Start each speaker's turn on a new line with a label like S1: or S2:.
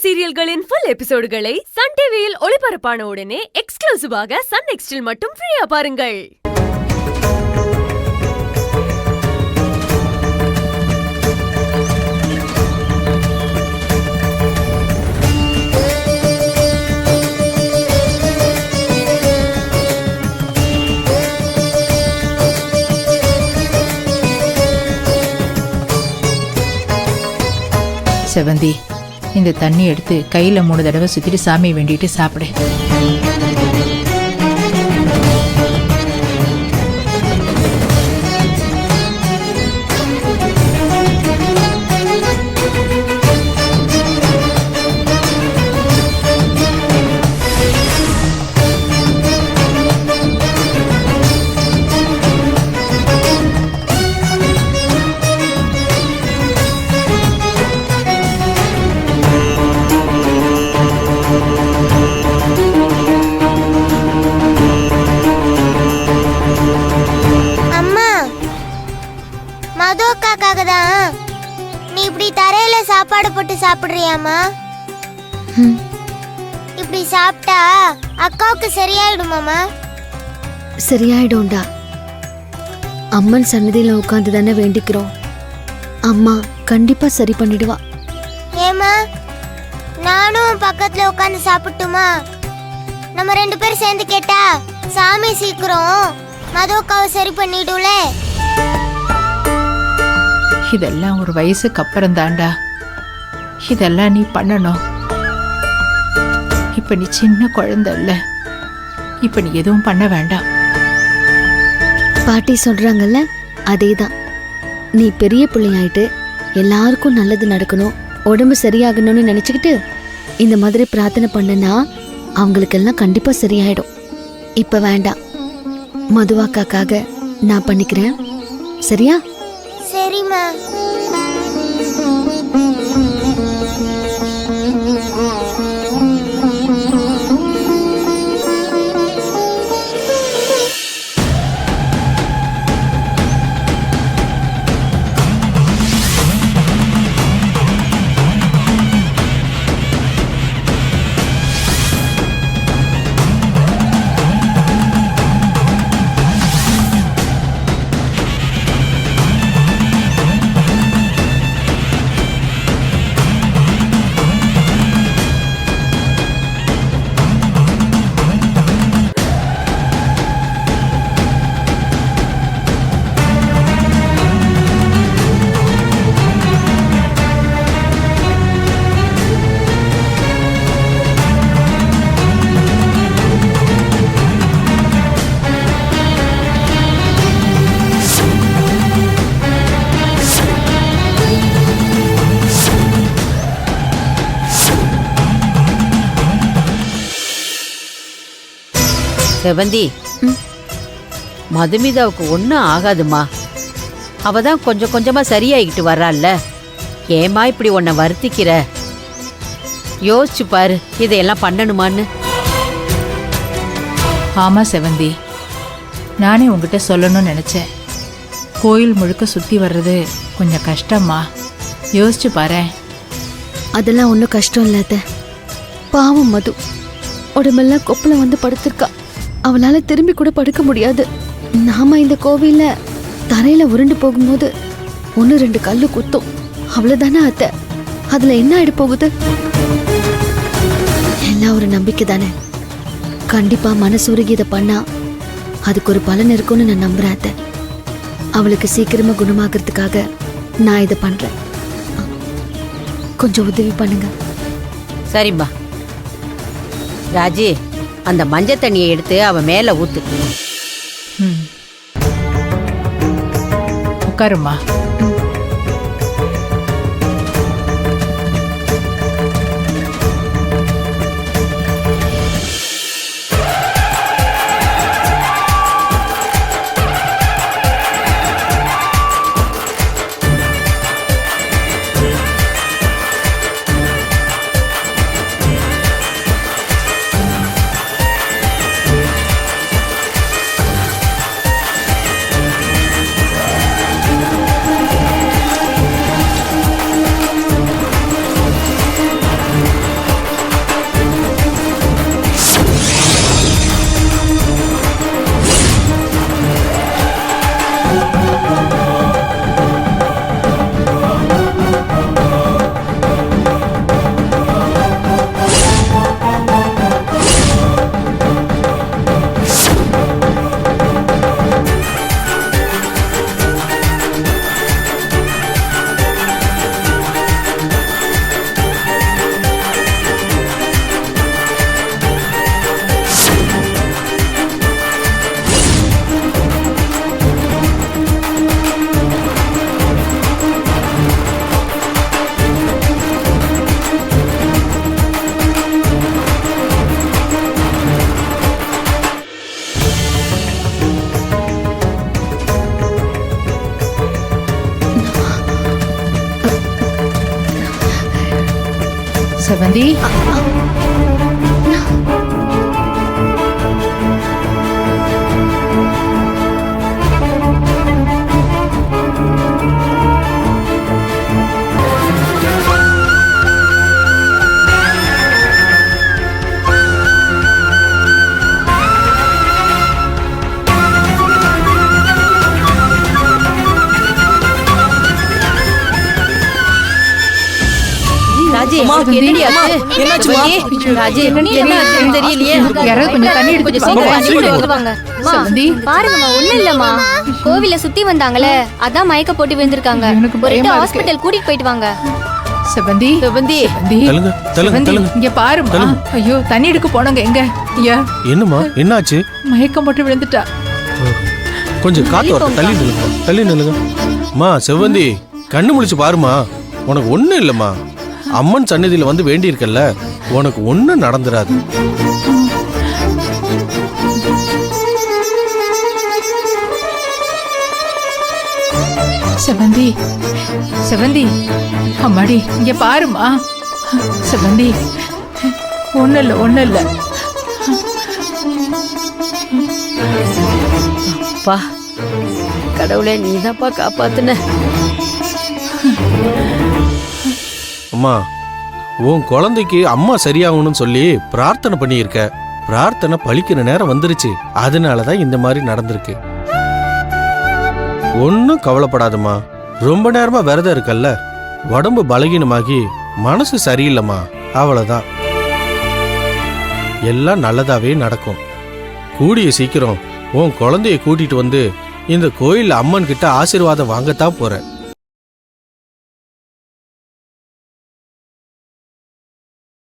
S1: சீரியல்களின் full எபிசோடுகளை Sun டிவியில் ஒளிபரப்பான உடனே எக்ஸ்க்ளூசிவாக சன் நெக்ஸ்டில் மட்டும் ஃப்ரீயா பாருங்கள்.
S2: செவந்தி, இந்த தண்ணி எடுத்து கையில 3 தடவை சுத்திட்டு சாமி வேண்டிட்டு சாப்பிடு.
S3: நீ இப்படி தரையில சாப்பாடு போட்டு சாப்பிடுறியாமா? இப்படி சாப்பிட்டா அக்காவுக்கு சரியாயிடுமாமா?
S4: சரியாயிடும்டா. அம்மன் சன்னதியில உட்காந்து தானே வேண்டிக்கிறோம். அம்மா கண்டிப்பா சரி பண்ணிடுவா.
S3: ஏமா, நானும் பக்கத்துல உட்காந்து சாப்பிட்டுமா? நம்ம 2 பேரும் சேர்ந்து கேட்டா சாமி சீக்கிரம் மதுவக்காவை சரி பண்ணிடுல.
S2: இதெல்லாம் ஒரு வயசுக்கு அப்புறம் தாண்டா இதெல்லாம் நீ பண்ணணும். இப்ப நீ சின்ன குழந்தை இல்ல, இப்ப நீ எதுவும் பண்ண வேண்டாம்.
S4: பாட்டி சொல்றாங்கல்ல, அதேதான். நீ பெரிய பிள்ளையாயிட்டு எல்லாருக்கும் நல்லது நடக்கணும், உடம்பு சரியாகணும்னு நினைச்சுக்கிட்டு இந்த மாதிரி பிரார்த்தனை பண்ணனா அவங்களுக்கெல்லாம் கண்டிப்பா சரியாயிடும். இப்ப வேண்டாம், மதுவாக்காக்காக நான் பண்ணிக்கிறேன், சரியா?
S3: சரிம்மா.
S5: செவந்தி, மதுமிதாவுக்கு ஒன்றும் ஆகாதுமா. அவதான் கொஞ்சம் கொஞ்சமா சரியாயிக்கிட்டு வர்றாள்ல. ஏமா இப்படி உன்னை வருத்திக்கிற? யோசிச்சு பாரு, இதையெல்லாம் பண்ணணுமான்னு.
S2: ஆமா செவந்தி, நானே உங்ககிட்ட சொல்லணும்னு நினைச்சேன். கோயில் முழுக்க சுத்தி வர்றது கொஞ்சம் கஷ்டமா, யோசிச்சு பாரு.
S4: அதெல்லாம் ஒன்றும் கஷ்டம் இல்லாத. பாவம் மது, உடம்பெல்லாம் கொப்பளம் வந்து படுத்திருக்கா. அவளால திரும்பி கூட படுக்க முடியாது. நாம இந்த கோவில்ல தரையில உருண்டு போகும்போது 1-2 கல்லு குத்தும், அவ்வளவுதானே அத்தை. அதுல என்ன ஆயிடு போகுது? எல்லாம் ஒரு நம்பிக்கை தானே. கண்டிப்பா மனசுருகி இதை பண்ணா அதுக்கு ஒரு பலன் இருக்கும்னு நான் நம்புறேன் அத்தை. அவளுக்கு சீக்கிரமா குணமாகறதுக்காக நான் இதை பண்றேன். கொஞ்சம் உதவி பண்ணுங்க.
S5: சரிம்மா. ராஜி, அந்த மஞ்சள் தண்ணியை எடுத்து அவன் மேல ஊத்து.
S2: உட்காருமா. செவந்தி
S5: ராஜி
S2: அம்மா,
S5: என்னடி ஆச்சு?
S6: என்னாச்சும்மா?
S5: ராஜி என்ன ஆச்சுன்னு தெரியலையே.
S2: யாராவது கொஞ்சம் தண்ணி எடுத்து
S5: கொஞ்சம் சீக்கிரம் தண்ணி கொண்டு வாங்க.
S2: செவந்தி
S7: பாருங்கம்மா ஒண்ணும் இல்லம்மா கோவில சுத்தி வந்தாங்களே அதான் மயக்க போட்டு விழுந்திருக்காங்க
S2: எனக்கு
S7: ஒரு
S2: பயமா இருக்கு.
S7: ஹாஸ்பிட்டல் கூட்டிட்டு போயிட்டு வாங்க
S2: செவந்தி
S5: செவந்தி
S2: செவந்தி
S6: தள்ளுங்க தள்ளுங்க
S2: செவந்தி,
S6: தள்ளுங்க.
S2: இங்க பாருமா. ஐயோ தண்ணி எடுக்க போனங்க எங்க ஐயா
S6: என்னம்மா என்னாச்சு?
S2: மயக்கம் போட்டு விழுந்துட்டா.
S6: கொஞ்சம் காத்து வர தள்ளி நில்லுங்க, தள்ளி நில்லுங்க. மா செவ்வந்தி, கண்ணு முழிச்சு பாருமா. உனக்கு ஒண்ணும் இல்லம்மா. அம்மன் சன்னதியில வந்து வேண்டி இருக்கல்ல, உனக்கு ஒண்ணும் நடந்துராது.
S2: செவந்தி செவந்தி அம்மாடி இங்க பாருமா. செவந்தி ஒண்ணு இல்ல ஒண்ணு இல்ல.
S5: பா கடவுளே நீதான்ப்பா காப்பாத்துன.
S6: அம்மா, உன் குழந்தைக்கு அம்மா சரியாகணும்னு சொல்லி பிரார்த்தனை பண்ணியிருக்க. பிரார்த்தனை பழிக்கிற நேரம் வந்துருச்சு. அதனாலதான் இந்த மாதிரி நடந்திருக்கு. ஒன்னும் கவலைப்படாதம்மா. ரொம்ப நேரமா விரதம் இருக்கல்ல, உடம்பு பலகீனமாகி மனசு சரியில்லைம்மா. அவ்வளவுதான். எல்லாம் நல்லதாவே நடக்கும். கூடிய சீக்கிரம் உன் குழந்தைய கூட்டிட்டு வந்து இந்த கோயில் அம்மன் கிட்ட ஆசீர்வாதம் வாங்கத்தான் போறேன்.